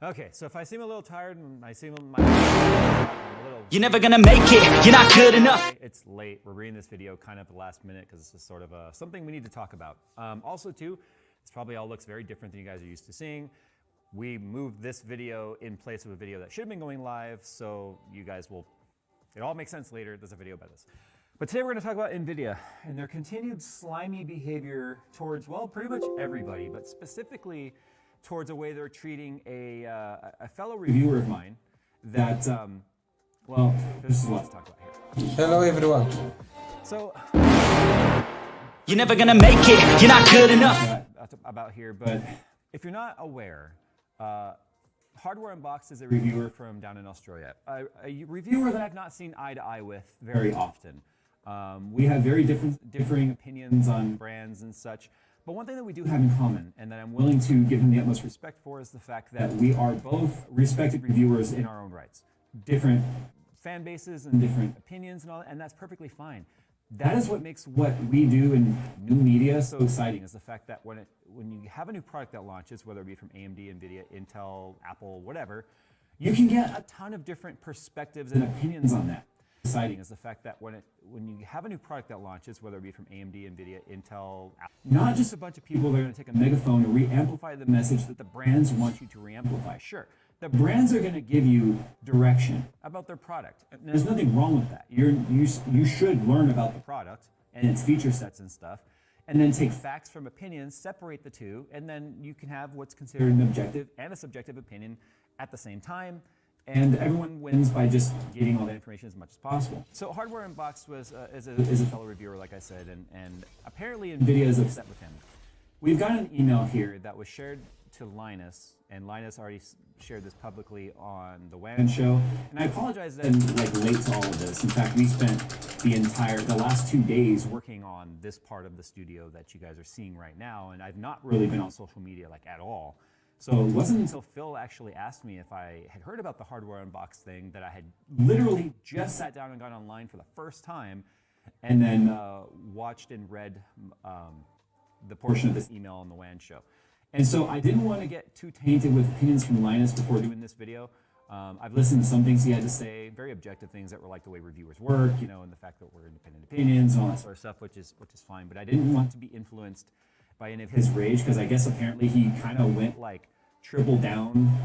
Okay, so if I seem a little tired and I seem I'm a little... You're never gonna make it, you're not good enough. It's late, we're reading this video kind of at the last minute because this is sort of something we need to talk about. Also too, this probably all looks very different than you guys are used to seeing. We moved this video in place of a video that should have been going live, so you guys will, it all makes sense later, there's a video about this. But today we're gonna talk about NVIDIA and their continued slimy behavior towards, well, pretty much everybody, but specifically towards a way they're treating a fellow reviewer of mine that, well, this is what to talk about here. Hello everyone. So, You're never gonna make it, you're not good enough. About here, but if you're not aware, Hardware Unboxed is a reviewer from down in Australia. A reviewer that I've not seen eye to eye with very often. We have very differing opinions on brands and such. But one thing that we do have in common, and that I'm willing to give him the utmost respect for, is the fact that we are both respected reviewers in our own rights. Different fan bases and different opinions and all that, and that's perfectly fine. That is what makes what we do in new media so exciting, is the fact that when you have a new product that launches, whether it be from AMD, NVIDIA, Intel, Apple, whatever, you can get a ton of different perspectives and opinions on that. Exciting is the fact that when you have a new product that launches, whether it be from AMD, NVIDIA, Intel, Apple, not just a bunch of people that are going to take a megaphone and re-amplify the message that the brands want you to re-amplify. Sure, the brands are going to give you direction about their product. And there's nothing wrong with that. You should learn about the product and its feature sets and stuff, and then take facts from opinions, separate the two, and then you can have what's considered an objective and a subjective opinion at the same time. And everyone wins by just getting all that information as much as possible. So Hardware Unboxed is a fellow reviewer, like I said, and apparently NVIDIA is upset with him. We've got an email here that was shared to Linus, and Linus already shared this publicly on the WAN show. And I apologize that I'm late to all of this. In fact, we spent the last 2 days working on this part of the studio that you guys are seeing right now, and I've not really been on social media at all. So it wasn't until Phil actually asked me if I had heard about the Hardware Unboxed thing that I had literally just sat down and got online for the first time, and then watched and read the portion of this email on the WAN show. And so I didn't want to get too tainted with opinions from Linus before doing this video. I've listened to some things he had to say, very objective things that were like the way reviewers work, you know, and the fact that we're independent opinions and all that sort of stuff, which is fine. But I didn't want to be influenced by any of his rage, because I guess apparently he kind of went triple down